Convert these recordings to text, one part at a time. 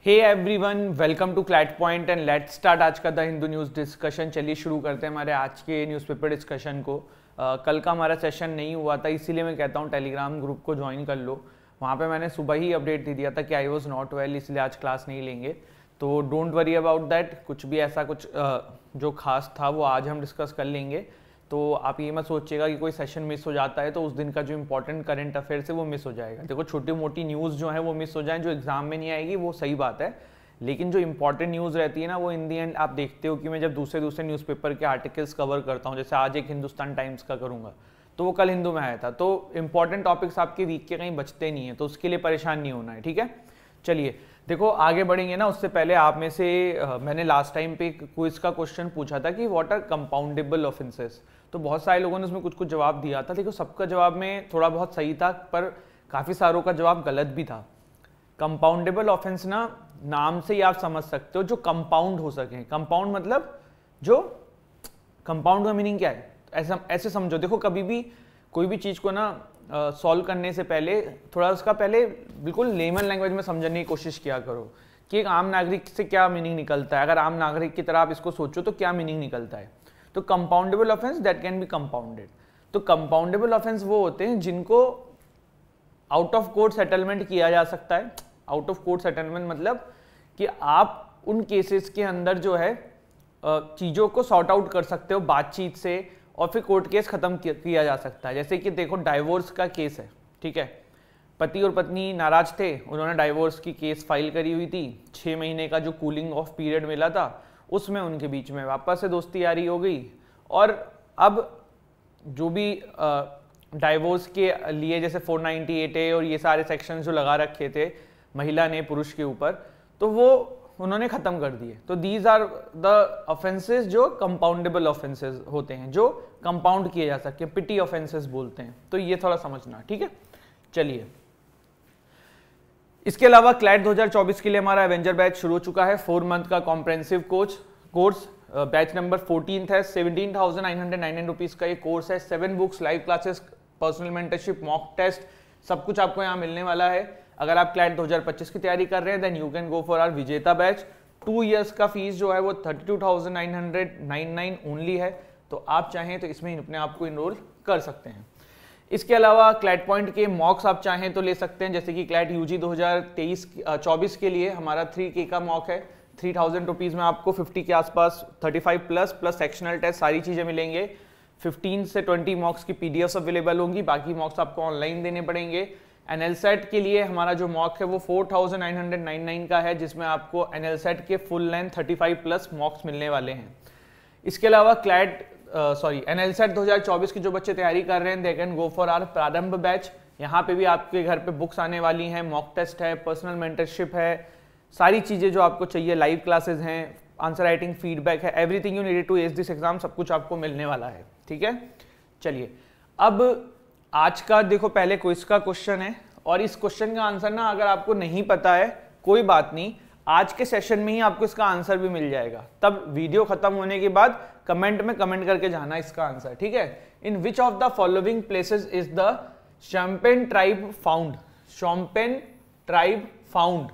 Hey everyone, welcome to CLAT point and let's start आज का the Hindu news discussion. चलिए शुरू करते हैं हमारे आज के न्यूज़पेपर डिस्कशन को। कल का हमारा सेशन नहीं हुआ था, इसीलिए मैं कहता हूँ टेलीग्राम ग्रुप को ज्वाइन कर लो। वहाँ पे मैंने सुबह ही अपडेट दे दिया था कि आई वॉज नॉट वेल, इसलिए आज क्लास नहीं लेंगे। तो डोंट वरी अबाउट दैट, कुछ भी ऐसा कुछ जो खास था वो आज हम डिस्कस कर लेंगे। तो आप ये मत सोचिएगा कि कोई सेशन मिस हो जाता है तो उस दिन का जो इंपॉर्टेंट करंट अफेयर्स है वो मिस हो जाएगा। देखो, छोटी मोटी न्यूज़ जो है वो मिस हो जाए, जो एग्जाम में नहीं आएगी वो सही बात है, लेकिन जो इंपॉर्टेंट न्यूज़ रहती है ना वो इन दी एंड आप देखते हो कि मैं जब दूसरे न्यूज़पेपर के आर्टिकल्स कवर करता हूँ, जैसे आज एक हिंदुस्तान टाइम्स का करूँगा तो वो कल हिंदू में आया था। तो इंपॉर्टेंट टॉपिक्स आपके वीक के कहीं बचते नहीं है, तो उसके लिए परेशान नहीं होना है, ठीक है। चलिए देखो आगे बढ़ेंगे ना, उससे पहले आप में से मैंने लास्ट टाइम पे क्विज का क्वेश्चन पूछा था कि व्हाट आर कंपाउंडेबल ऑफेंसेस। तो बहुत सारे लोगों ने उसमें कुछ कुछ जवाब दिया था। देखो, सबका जवाब में थोड़ा बहुत सही था पर काफ़ी सारों का जवाब गलत भी था। कंपाउंडेबल ऑफेंस ना, नाम से ही आप समझ सकते हो, जो कंपाउंड हो सके। कंपाउंड मतलब जो कंपाउंड का मीनिंग क्या है, ऐसे समझो। देखो, कभी भी कोई भी चीज़ को ना सॉल्व करने से पहले थोड़ा उसका पहले बिल्कुल लेमन लैंग्वेज में समझने की कोशिश किया करो कि एक आम नागरिक से क्या मीनिंग निकलता है। अगर आम नागरिक की तरह आप इसको सोचो तो क्या मीनिंग निकलता है। तो compoundable offence that can be compounded. तो कंपाउंडेबल ऑफेंस वो होते हैं जिनको आउट ऑफ कोर्ट सेटलमेंट किया जा सकता है। आउट ऑफ कोर्ट सेटलमेंट मतलब कि आप उन केसेस के अंदर जो है चीज़ों को सॉर्ट आउट कर सकते हो बातचीत से, और फिर कोर्ट केस खत्म किया जा सकता है। जैसे कि देखो, डाइवोर्स का केस है, ठीक है। पति और पत्नी नाराज थे, उन्होंने डाइवोर्स की केस फाइल करी हुई थी। 6 महीने का जो कूलिंग ऑफ पीरियड मिला था उसमें उनके बीच में वापस से दोस्ती यारी हो गई, और अब जो भी डाइवोर्स के लिए जैसे 498A और ये सारे सेक्शन जो लगा रखे थे महिला ने पुरुष के ऊपर, तो वो उन्होंने खत्म कर दिए। तो दीज आर द ऑफेंसेस जो कंपाउंडेबल ऑफेंसेस होते हैं, जो कंपाउंड किए जा सकते हैं, पिटी ऑफेंसेस बोलते हैं। तो ये थोड़ा समझना, ठीक है। चलिए, इसके अलावा क्लैट 2024 के लिए हमारा एवेंजर बैच शुरू हो चुका है। 4 मंथ का कॉम्प्रेहेंसिव कोर्स बैच नंबर 14 है। 17,999 रुपीज का ये कोर्स है। 7 books, live classes, personal mentorship, mock test, सब कुछ आपको यहाँ मिलने वाला है। अगर आप क्लैट 2025 की तैयारी कर रहे हैं then you can go for our Vijeta batch. 2 years का फीस जो है वो 32,999 ओनली है। तो आप चाहें तो इसमें अपने आप को इनरोल कर सकते हैं। इसके अलावा क्लैट पॉइंट के मॉक्स आप चाहें तो ले सकते हैं, जैसे कि क्लैट यूजी 2023-24 के लिए हमारा 3K का मॉक है। 3,000 रुपीज़ में आपको 50 के आसपास 35 प्लस सेक्शनल टेस्ट सारी चीज़ें मिलेंगे। 15 से 20 मॉक्स की पीडीएफ अवेलेबल होंगी, बाकी मॉक्स आपको ऑनलाइन देने पड़ेंगे। एनएलसेट के लिए हमारा जो मॉक है वो 4,999 का है, जिसमें आपको एनएलसेट के फुल लेंथ 35 प्लस मॉक्स मिलने वाले हैं। इसके अलावा एनएलसेट 2024 की जो बच्चे तैयारी कर रहे हैं they can go for our Prarambh batch. यहाँ पे भी आपके घर पे बुक्स आने वाली हैं, मॉक टेस्ट है, पर्सनल मेंटरशिप है, सारी चीज़ें जो आपको चाहिए, लाइव क्लासेस हैं, आंसर राइटिंग फीडबैक है, everything you needed to ace this exam, सब कुछ आपको मिलने वाला है, ठीक है। चलिए, अब आज का देखो पहले क्विज का क्वेश्चन है, और इस क्वेश्चन का आंसर ना अगर आपको नहीं पता है कोई बात नहीं, आज के सेशन में ही आपको इसका आंसर भी मिल जाएगा। तब वीडियो खत्म होने के बाद कमेंट में कमेंट करके जाना इसका आंसर, ठीक है। In which of the following places is the Shompen tribe found? Shompen tribe found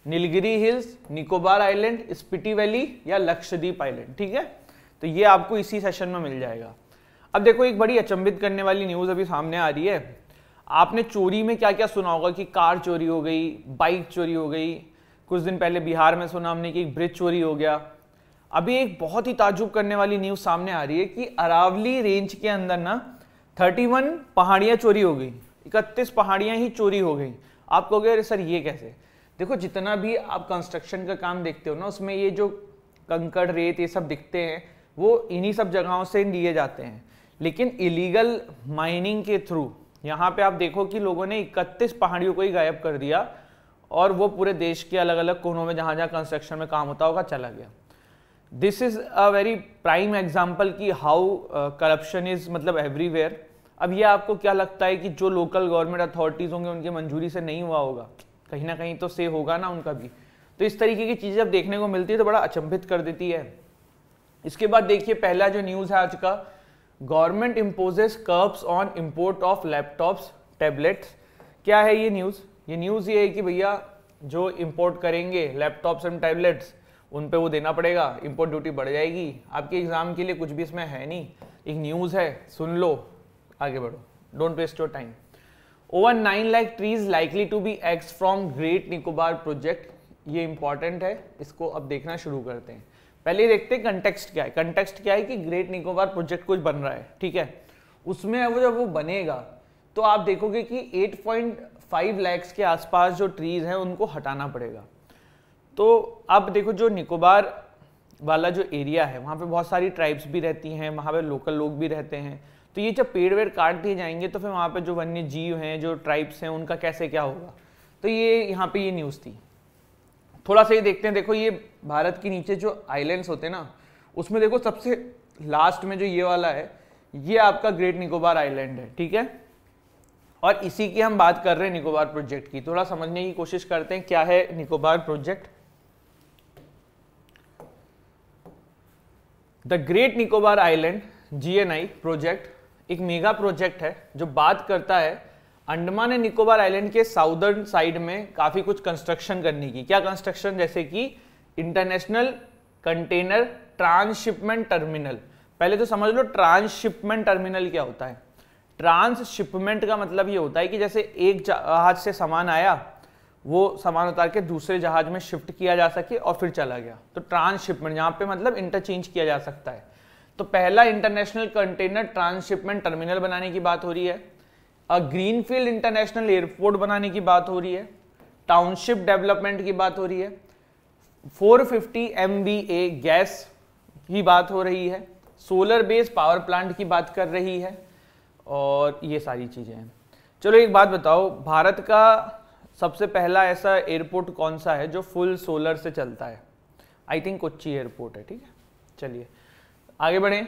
Nilgiri hills, Nicobar island, Spiti valley या लक्षद्वीप आइलैंड, ठीक है। तो ये आपको इसी सेशन में मिल जाएगा। अब देखो, एक बड़ी अचंभित करने वाली न्यूज़ अभी सामने आ रही है। आपने चोरी में क्या क्या सुना होगा कि कार चोरी हो गई, बाइक चोरी हो गई, कुछ दिन पहले बिहार में सुना हमने कि एक ब्रिज चोरी हो गया। अभी एक बहुत ही ताज्जुब करने वाली न्यूज़ सामने आ रही है कि अरावली रेंज के अंदर ना 31 पहाड़ियाँ चोरी हो गई, 31 पहाड़ियाँ ही चोरी हो गई। आप कहोगे अरे सर ये कैसे? देखो, जितना भी आप कंस्ट्रक्शन का काम देखते हो ना, उसमें ये जो कंकड़ रेत ये सब दिखते हैं वो इन्हीं सब जगहों से लिए जाते हैं। लेकिन इलीगल माइनिंग के थ्रू यहाँ पे आप देखो कि लोगों ने 31 पहाड़ियों को ही गायब कर दिया, और वो पूरे देश के अलग अलग कोनों में जहाँ जहाँ कंस्ट्रक्शन में काम होता होगा चला गया। This is a very prime example कि हाउ करप्शन इज मतलब एवरीवेयर। अब ये आपको क्या लगता है कि जो लोकल गवर्नमेंट अथॉरिटीज होंगे उनकी मंजूरी से नहीं हुआ होगा? कहीं ना कहीं तो से होगा ना उनका भी। तो इस तरीके की चीज़ें जब देखने को मिलती है तो बड़ा अचंभित कर देती है। इसके बाद देखिए, पहला जो न्यूज़ है आज का, government imposes curbs on import of laptops tablets. क्या है ये न्यूज़? ये न्यूज़ ये है कि भैया जो इंपोर्ट करेंगे लैपटॉप्स एंड टैबलेट्स उन पे वो देना पड़ेगा, इंपोर्ट ड्यूटी बढ़ जाएगी। आपके एग्जाम के लिए कुछ भी इसमें है नहीं, एक न्यूज़ है, सुन लो, आगे बढ़ो, don't waste your time. Over 9 lakh trees likely to be axed from great Nicobar project, ये इंपॉर्टेंट है, इसको अब देखना शुरू करते हैं। पहले देखते हैं कंटेक्स्ट क्या है। कंटेक्स्ट क्या है कि ग्रेट निकोबार प्रोजेक्ट कुछ बन रहा है, ठीक है, उसमें वो जब वो बनेगा तो आप देखोगे कि 8.5 लाख के आसपास जो ट्रीज हैं उनको हटाना पड़ेगा। तो अब देखो जो निकोबार वाला जो एरिया है वहाँ पे बहुत सारी ट्राइब्स भी रहती हैं, वहाँ पे लोकल लोग भी रहते हैं, तो ये जब पेड़ वेड़ काट दिए जाएंगे तो फिर वहाँ पे जो वन्य जीव हैं, जो ट्राइब्स हैं, उनका कैसे क्या होगा। तो ये यहाँ पे ये न्यूज़ थी। थोड़ा सा ये देखते हैं, देखो ये भारत के नीचे जो आइलैंड्स होते हैं ना, उसमें देखो सबसे लास्ट में जो ये वाला है, ये आपका ग्रेट निकोबार आइलैंड है, ठीक है, और इसी की हम बात कर रहे हैं निकोबार प्रोजेक्ट की। थोड़ा समझने की कोशिश करते हैं क्या है Nicobar project. The great Nicobar island GNI project एक मेगा प्रोजेक्ट है जो बात करता है अंडमान एंड निकोबार आइलैंड के साउदर्न साइड में काफी कुछ कंस्ट्रक्शन करने की। क्या कंस्ट्रक्शन? जैसे कि इंटरनेशनल कंटेनर ट्रांसशिपमेंट टर्मिनल। पहले तो समझ लो ट्रांसशिपमेंट टर्मिनल क्या होता है। ट्रांसशिपमेंट का मतलब ये होता है कि जैसे एक जहाज से सामान आया, वो सामान उतार के दूसरे जहाज में शिफ्ट किया जा सके और फिर चला गया, तो ट्रांसशिपमेंट यहाँ पे मतलब इंटरचेंज किया जा सकता है। तो पहला इंटरनेशनल कंटेनर ट्रांसशिपमेंट टर्मिनल बनाने की बात हो रही है, ग्रीनफील्ड इंटरनेशनल एयरपोर्ट बनाने की बात हो रही है, टाउनशिप डेवलपमेंट की बात हो रही है, 450 MVA गैस की बात हो रही है, सोलर बेस्ड पावर प्लांट की बात कर रही है, और ये सारी चीजें हैं। चलो एक बात बताओ, भारत का सबसे पहला ऐसा एयरपोर्ट कौन सा है जो फुल सोलर से चलता है? आई थिंक कोच्चि एयरपोर्ट है, ठीक है। चलिए आगे बढ़ें।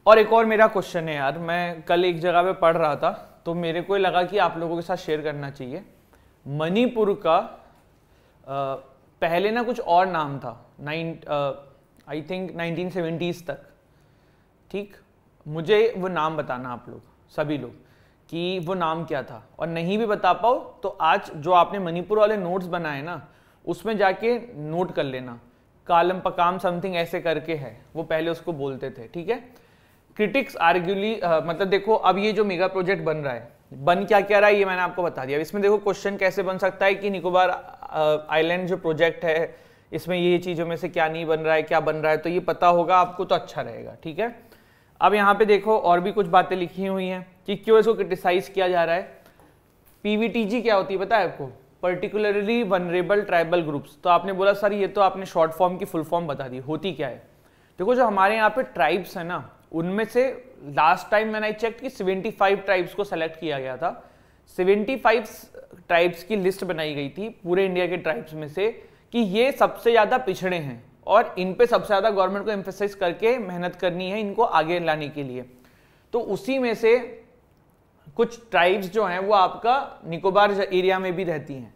और एक और मेरा क्वेश्चन है यार, मैं कल एक जगह पे पढ़ रहा था तो मेरे को लगा कि आप लोगों के साथ शेयर करना चाहिए। मणिपुर का पहले ना कुछ और नाम था, आई थिंक 1970s तक, ठीक, मुझे वो नाम बताना आप लोग सभी लोग कि वो नाम क्या था, और नहीं भी बता पाओ तो आज जो आपने मणिपुर वाले नोट्स बनाए ना उसमें जाके नोट कर लेना, कालम पकाम समथिंग ऐसे करके है, वो पहले उसको बोलते थे, ठीक है। क्रिटिक्स आर्ग्यूली मतलब देखो अब ये जो मेगा प्रोजेक्ट बन रहा है, बन क्या क्या रहा है ये मैंने आपको बता दिया। इसमें देखो क्वेश्चन कैसे बन सकता है कि निकोबार आइलैंड जो प्रोजेक्ट है इसमें ये चीज़ों में से क्या नहीं बन रहा है, क्या बन रहा है, तो ये पता होगा आपको तो अच्छा रहेगा, ठीक है। अब यहाँ पे देखो और भी कुछ बातें लिखी हुई हैं कि क्यों इसको क्रिटिसाइज किया जा रहा है। PVTG क्या होती है पता है आपको? Particularly vulnerable tribal groups. तो आपने बोला सर ये तो आपने शॉर्ट फॉर्म की फुल फॉर्म बता दी, होती क्या है? देखो जो हमारे यहाँ पे ट्राइब्स है ना, उनमें से लास्ट टाइम मैंने चेक कि 75 ट्राइब्स को सेलेक्ट किया गया था। 75 ट्राइब्स की लिस्ट बनाई गई थी पूरे इंडिया के ट्राइब्स में से कि ये सबसे ज़्यादा पिछड़े हैं और इन पे सबसे ज़्यादा गवर्नमेंट को एम्फेसाइज करके मेहनत करनी है इनको आगे लाने के लिए। तो उसी में से कुछ ट्राइब्स जो हैं वो आपका निकोबार एरिया में भी रहती हैं।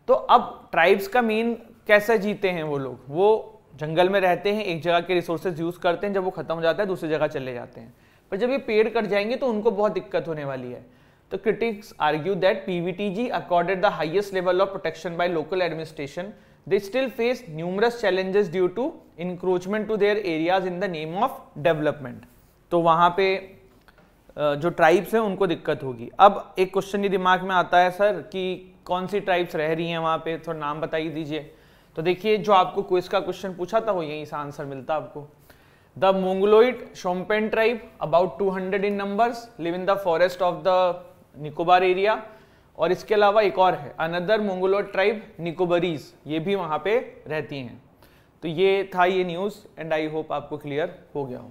तो अब ट्राइब्स का मेन कैसे जीते हैं वो लोग? वो जंगल में रहते हैं, एक जगह के रिसोर्सेज यूज करते हैं, जब वो खत्म हो जाता है दूसरी जगह चले जाते हैं, पर जब ये पेड़ कट जाएंगे तो उनको बहुत दिक्कत होने वाली है। तो critics argue that PVTG accorded the highest level of protection by local administration, they still face numerous challenges due to encroachment to their areas in the name of development। तो वहाँ पे जो ट्राइब्स हैं उनको दिक्कत होगी। अब एक क्वेश्चन ये दिमाग में आता है सर कि कौन सी ट्राइब्स रह रही हैं वहाँ पे, थोड़ा नाम बताइए दीजिए। तो देखिए जो आपको क्विज का क्वेश्चन पूछा था वो यहीं से आंसर मिलता आपको। The Mongoloid Shompen tribe about 200 in numbers live in the forest of the Nicobar area. और इसके अलावा एक और है अनदर मोंगलोइड ट्राइब निकोबरीज, ये भी वहाँ पे रहती हैं। तो ये था ये न्यूज़ एंड आई होप आपको क्लियर हो गया हो।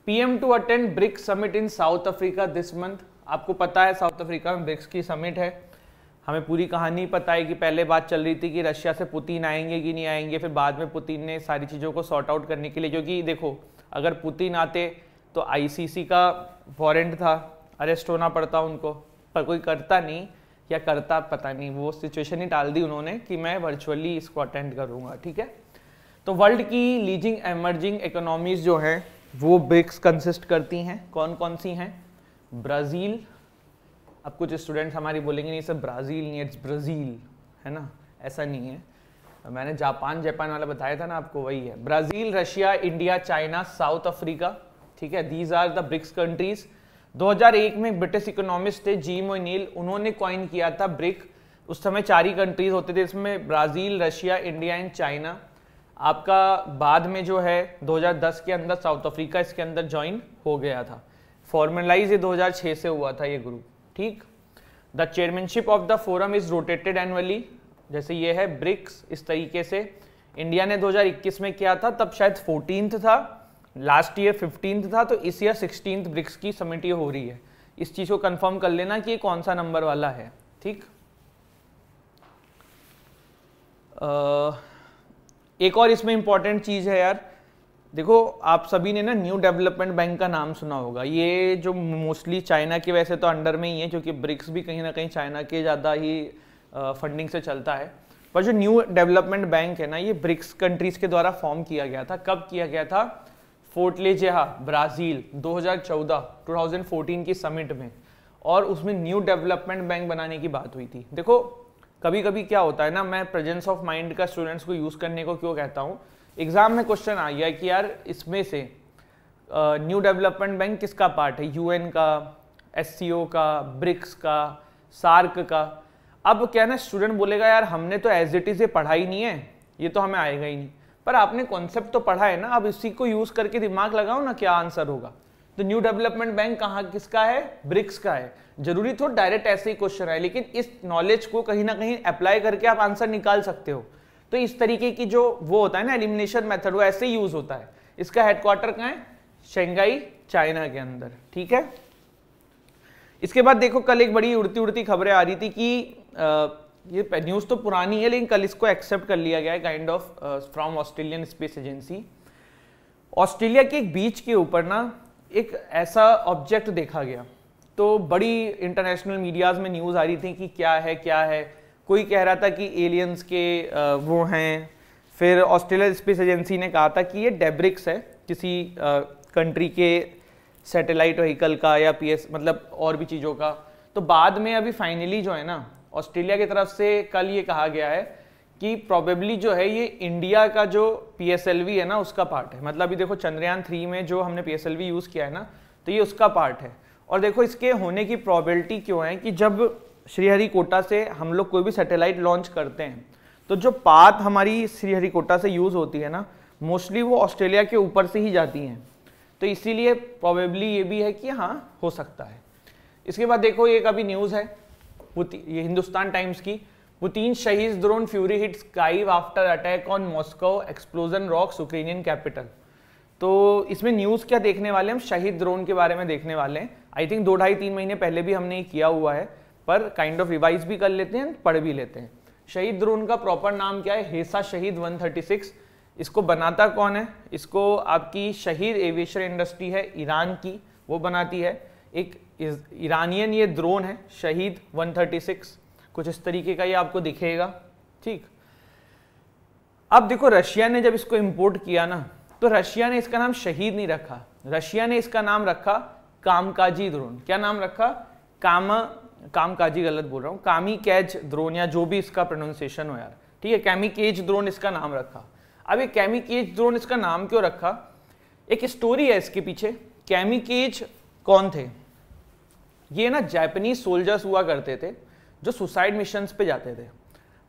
PM to attend BRICS summit in South Africa this month. आपको पता है साउथ अफ्रीका में ब्रिक्स की समिट है। हमें पूरी कहानी पता है कि पहले बात चल रही थी कि रशिया से पुतिन आएंगे कि नहीं आएंगे, फिर बाद में पुतिन ने सारी चीज़ों को सॉर्ट आउट करने के लिए, क्योंकि देखो अगर पुतिन आते तो ICC का वारंट था, अरेस्ट होना पड़ता उनको, पर कोई करता नहीं या करता पता नहीं, वो सिचुएशन ही टाल दी उन्होंने कि मैं वर्चुअली इसको अटेंड करूँगा, ठीक है। तो वर्ल्ड की लीडिंग एमर्जिंग इकोनॉमीज जो हैं वो ब्रिक्स कंसिस्ट करती हैं। कौन कौन सी हैं? ब्राज़ील, अब कुछ स्टूडेंट्स हमारी बोलेंगे नहीं सर ब्राज़ील नहीं, इट्स ब्राज़ील, है ना, ऐसा नहीं है। मैंने जापान वाला बताया था ना आपको, वही है। Brazil, Russia, India, China, South Africa, ठीक है, these are the BRICS countries. 2001 में ब्रिटिश इकोनॉमिस्ट थे जिम ओ'नील, उन्होंने कॉइन किया था ब्रिक। उस समय 4 ही कंट्रीज होते थे इसमें, Brazil, Russia, India and China. आपका बाद में जो है 2010 के अंदर साउथ अफ्रीका इसके अंदर ज्वाइन हो गया था। फॉर्मलाइज ये 2006 से हुआ था ये ग्रुप, ठीक। The chairmanship of the forum is rotated annually, जैसे ये है ब्रिक्स इस तरीके से। इंडिया ने 2021 में किया था, तब शायद 14th था, लास्ट ईयर 15th था, तो इस ईयर 16th ब्रिक्स की समिट ये हो रही है। इस चीज को कंफर्म कर लेना कि ये कौन सा नंबर वाला है, ठीक। एक और इसमें इंपॉर्टेंट चीज है यार, देखो आप सभी ने ना न्यू डेवलपमेंट बैंक का नाम सुना होगा। ये जो मोस्टली चाइना के वैसे तो अंडर में ही है, क्योंकि ब्रिक्स भी कहीं ना कहीं चाइना के ज़्यादा ही फंडिंग से चलता है। पर जो न्यू डेवलपमेंट बैंक है ना, ये ब्रिक्स कंट्रीज के द्वारा फॉर्म किया गया था। कब किया गया था? फोर्टलेजेहा, ब्राज़ील, 2014 की समिट में, और उसमें न्यू डेवलपमेंट बैंक बनाने की बात हुई थी। देखो कभी कभी क्या होता है ना, मैं प्रेजेंस ऑफ माइंड का स्टूडेंट्स को यूज़ करने को क्यों कहता हूँ, एग्जाम में क्वेश्चन आ गया कि यार इसमें से न्यू डेवलपमेंट बैंक किसका पार्ट है, यूएन का, एससीओ का, ब्रिक्स का, सार्क का। अब क्या ना, स्टूडेंट बोलेगा यार हमने तो एज इट इज ये पढ़ा ही नहीं है, ये तो हमें आएगा ही नहीं। पर आपने कॉन्सेप्ट तो पढ़ा है ना, अब इसी को यूज करके दिमाग लगाओ ना क्या आंसर होगा। तो न्यू डेवलपमेंट बैंक कहाँ किसका है? ब्रिक्स का है। जरूरी तो डायरेक्ट ऐसे ही क्वेश्चन है, लेकिन इस नॉलेज को कहीं ना कहीं अप्लाई करके आप आंसर निकाल सकते हो। तो इस तरीके की जो वो होता है ना एलिमिनेशन मेथड, वो ऐसे ही यूज होता है। इसका हेडक्वार्टर कहाँ है? शंघाई, चाइना के अंदर, ठीक है। इसके बाद देखो कल एक बड़ी उड़ती उड़ती खबरें आ रही थी कि ये न्यूज़ तो पुरानी है, लेकिन कल इसको एक्सेप्ट कर लिया गया है kind of from Australian space agency. Australia के एक बीच के ऊपर ना एक ऐसा ऑब्जेक्ट देखा गया, तो बड़ी इंटरनेशनल मीडियाज में न्यूज़ आ रही थी कि क्या है क्या है। कोई कह रहा था कि एलियंस के वो हैं, फिर ऑस्ट्रेलिया स्पेस एजेंसी ने कहा था कि ये डेब्रिक्स है, किसी कंट्री के सैटेलाइट व्हीकल का या पीएस मतलब और भी चीज़ों का। तो बाद में अभी फाइनली जो है ना, ऑस्ट्रेलिया की तरफ से कल ये कहा गया है कि प्रोबेबली जो है ये इंडिया का जो PSLV है ना उसका पार्ट है। मतलब अभी देखो चंद्रयान 3 में जो हमने PSLV यूज़ किया है ना, तो ये उसका पार्ट है। और देखो इसके होने की प्रोबेबिलिटी क्यों है कि जब श्रीहरिकोटा से हम लोग कोई भी सैटेलाइट लॉन्च करते हैं, तो जो पाथ हमारी श्रीहरिकोटा से यूज़ होती है ना, मोस्टली वो ऑस्ट्रेलिया के ऊपर से ही जाती हैं। तो इसीलिए प्रोबेबली ये भी है कि हाँ हो सकता है। इसके बाद देखो एक अभी न्यूज़ है, ये हिंदुस्तान टाइम्स की, पुतिन शहीद drone fury hit sky after attack on Moscow, explosion rocks Ukrainian capital. तो इसमें न्यूज़ क्या देखने वाले हम? शहीद ड्रोन के बारे में देखने वाले हैं। आई थिंक 2-2.5-3 महीने पहले भी हमने किया हुआ है, पर काइंड ऑफ रिवाइज भी कर लेते हैं, पढ़ भी लेते हैं। शहीद ड्रोन का प्रॉपर नाम क्या है? हेसा शहीद 136। इसको बनाता कौन है? इसको आपकी शहीद एविएशन इंडस्ट्री है ईरान की, वो बनाती है। एक ईरानियन ये ड्रोन है शहीद 136, कुछ इस तरीके का ये आपको दिखेगा, ठीक। अब देखो रशिया ने जब इसको इंपोर्ट किया ना, तो रशिया ने इसका नाम शहीद नहीं रखा, रशिया ने इसका नाम रखा कामकाजी ड्रोन। क्या नाम रखा? कामकाजी गलत बोल रहा हूँ, कामिकैज ड्रोन या जो भी इसका प्रोनाउंसिएशन हो यार, ठीक है, कैमिकेज ड्रोन इसका नाम रखा। अब ये कैमिकेज ड्रोन इसका नाम क्यों रखा? एक स्टोरी है इसके पीछे। कैमिकेज कौन थे? ये ना जापानीज सोल्जर्स हुआ करते थे जो सुसाइड मिशंस पे जाते थे।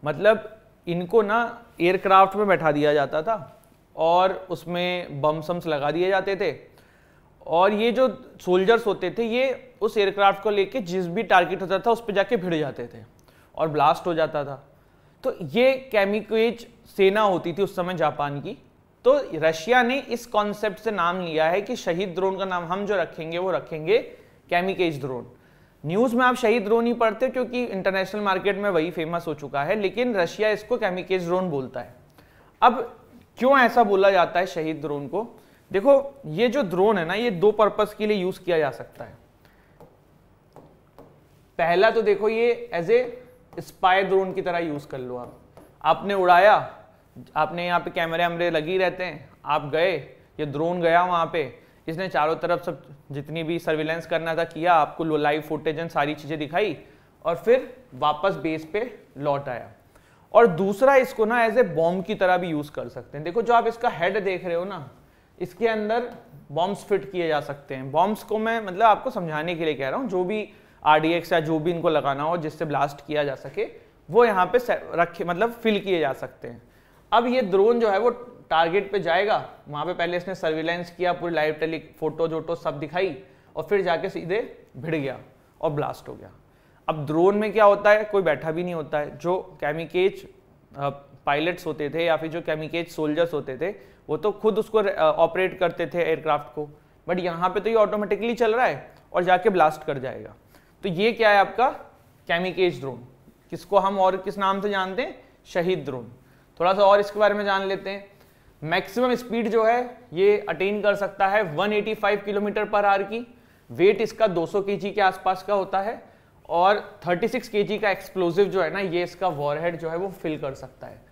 मतलब इनको ना एयरक्राफ्ट में बैठा दिया जाता था और उसमें बम सम्स लगा दिए जाते थे, और ये जो सोल्जर्स होते थे ये उस एयरक्राफ्ट को लेके जिस भी टारगेट होता था उस पर जाके भिड़ जाते थे और ब्लास्ट हो जाता था। तो ये कैमिकेज सेना होती थी उस समय जापान की। तो रशिया ने इस कॉन्सेप्ट से नाम लिया है कि शहीद ड्रोन का नाम हम जो रखेंगे वो रखेंगे कैमिकेज ड्रोन। न्यूज़ में आप शहीद ड्रोन ही पढ़ते क्योंकि इंटरनेशनल मार्केट में वही फेमस हो चुका है, लेकिन रशिया इसको कैमिकेज ड्रोन बोलता है। अब क्यों ऐसा बोला जाता है शहीद ड्रोन को? देखो ये जो ड्रोन है ना, ये 2 पर्पस के लिए यूज किया जा सकता है। पहला तो देखो ये एज ए स्पाई ड्रोन की तरह यूज कर लो। आपने उड़ाया, आपने यहाँ पे कैमरे वैमरे लगी रहते हैं, आप गए, ये ड्रोन गया वहां पे, इसने चारों तरफ सब जितनी भी सर्विलेंस करना था किया, आपको लाइव फुटेज एंड सारी चीज़ें दिखाई और फिर वापस बेस पे लौट आया। और दूसरा, इसको ना एज ए बॉम्ब की तरह भी यूज़ कर सकते हैं। देखो जो आप इसका हेड देख रहे हो ना, इसके अंदर बॉम्ब्स फिट किए जा सकते हैं। बॉम्ब्स को मैं मतलब आपको समझाने के लिए कह रहा हूँ, जो भी RDX या जो भी इनको लगाना हो जिससे ब्लास्ट किया जा सके वो यहाँ पे रखे, मतलब फिल किए जा सकते हैं। अब ये ड्रोन जो है वो टारगेट पे जाएगा, वहाँ पे पहले इसने सर्विलेंस किया, पूरी लाइव टेली फोटो जोटो सब दिखाई और फिर जाके सीधे भिड़ गया और ब्लास्ट हो गया। अब ड्रोन में क्या होता है, कोई बैठा भी नहीं होता है। जो कैमिकेज पायलट्स होते थे या फिर जो कैमिकेज सोल्जर्स होते थे वो तो खुद उसको ऑपरेट करते थे एयरक्राफ्ट को, बट यहाँ पे तो ये ऑटोमेटिकली चल रहा है और जाके ब्लास्ट कर जाएगा। तो ये क्या है आपका कैमिकेज ड्रोन, किसको हम और किस नाम से जानते हैं, शहीद ड्रोन। थोड़ा सा और इसके बारे में जान लेते हैं। मैक्सिमम स्पीड जो है ये अटेन कर सकता है 185 किलोमीटर पर आवर की। वेट इसका 200 kg के आसपास का होता है और 36 kg का एक्सप्लोजिव जो है ना, ये इसका वॉरहेड जो है वो फिल कर सकता है।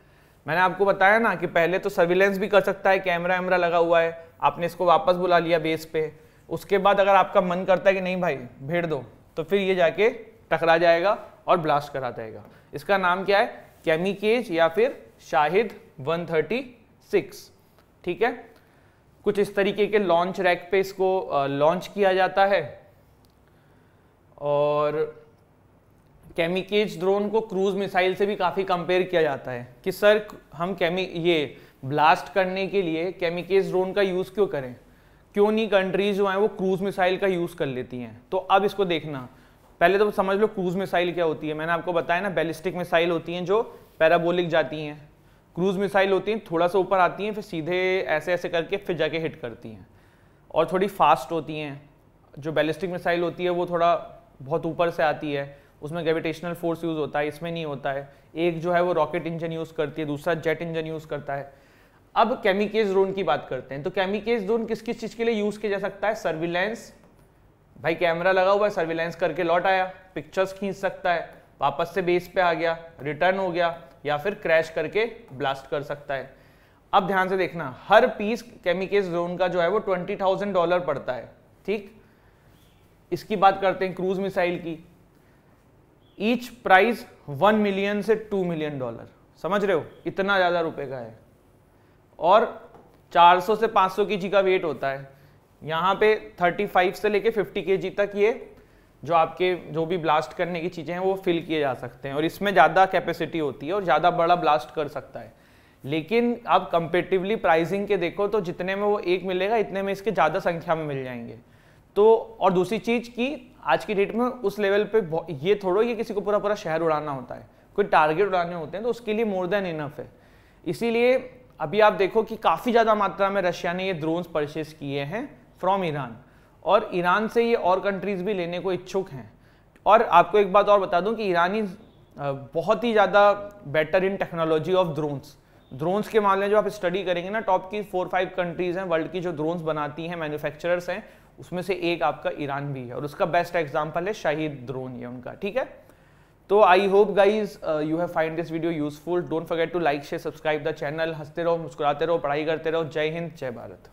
मैंने आपको बताया ना कि पहले तो सर्विलेंस भी कर सकता है, कैमरा वैमरा लगा हुआ है, आपने इसको वापस बुला लिया बेस पे, उसके बाद अगर आपका मन करता है कि नहीं भाई भेड़ दो, तो फिर ये जाके टकरा जाएगा और ब्लास्ट करा देगा। इसका नाम क्या है, कैमिकेज या फिर शाहिद 136। ठीक है, कुछ इस तरीके के लॉन्च रैक पे इसको लॉन्च किया जाता है। और कैमिकेज ड्रोन को क्रूज मिसाइल से भी काफ़ी कंपेयर किया जाता है कि सर हम ये ब्लास्ट करने के लिए कैमिकेज ड्रोन का यूज़ क्यों करें, क्यों नहीं कंट्रीज जो हैं वो क्रूज मिसाइल का यूज़ कर लेती हैं। तो अब इसको देखना, पहले तो समझ लो क्रूज मिसाइल क्या होती है। मैंने आपको बताया ना, बैलिस्टिक मिसाइल होती हैं जो पैराबोलिक जाती हैं, क्रूज मिसाइल होती हैं थोड़ा सा ऊपर आती हैं फिर सीधे ऐसे ऐसे करके फिर जाके हिट करती हैं और थोड़ी फास्ट होती हैं। जो बैलिस्टिक मिसाइल होती है वो थोड़ा बहुत ऊपर से आती है, उसमें ग्रेविटेशनल फोर्स यूज़ होता है, इसमें नहीं होता है। एक जो है वो रॉकेट इंजन यूज़ करती है, दूसरा जेट इंजन यूज़ करता है। अब कैमिकेज ड्रोन की बात करते हैं। तो कैमिकेज ड्रोन किस किस चीज़ के लिए यूज़ किया जा सकता है, सर्विलेंस, भाई कैमरा लगा हुआ है, सर्विलेंस करके लौट आया, पिक्चर्स खींच सकता है, वापस से बेस पे आ गया, रिटर्न हो गया, या फिर क्रैश करके ब्लास्ट कर सकता है। अब ध्यान से देखना, हर पीस कैमिकेज ड्रोन का जो है वो $20,000 पड़ता है। ठीक, इसकी बात करते हैं क्रूज मिसाइल की। ईच प्राइस 1 मिलियन से 2 मिलियन डॉलर, समझ रहे हो, इतना ज़्यादा रुपए का है। और 400 से 500 kg का वेट होता है। यहाँ पे 35 से लेके 50 kg तक ये जो आपके जो भी ब्लास्ट करने की चीज़ें हैं वो फिल किए जा सकते हैं और इसमें ज़्यादा कैपेसिटी होती है और ज़्यादा बड़ा ब्लास्ट कर सकता है। लेकिन आप कंपेटिवली प्राइसिंग के देखो तो जितने में वो एक मिलेगा इतने में इसके ज़्यादा संख्या में मिल जाएंगे। तो और दूसरी चीज़ कि आज की डेट में उस लेवल पे ये थोड़ा ये किसी को पूरा पूरा शहर उड़ाना होता है, कोई टारगेट उड़ाने होते हैं, तो उसके लिए मोर देन इनफ है। इसीलिए अभी आप देखो कि काफ़ी ज़्यादा मात्रा में रशिया ने ये ड्रोन्स परचेज किए हैं फ्रॉम ईरान, और ईरान से ये और कंट्रीज़ भी लेने को इच्छुक हैं। और आपको एक बात और बता दूं कि ईरानी बहुत ही ज़्यादा better in technology of drones के मामले में जो आप स्टडी करेंगे ना, टॉप की 4-5 कंट्रीज़ हैं वर्ल्ड की जो ड्रोन्स बनाती हैं, मैन्युफैक्चरर्स हैं, उसमें से एक आपका ईरान भी है और उसका बेस्ट एग्जाम्पल है शाहिद ड्रोन, ये उनका। ठीक है, तो I hope guys you have find this video useful. Don't forget to like share subscribe the channel. हंसते रहो, मुस्कुराते रहो, पढ़ाई करते रहो। जय हिंद, जय भारत।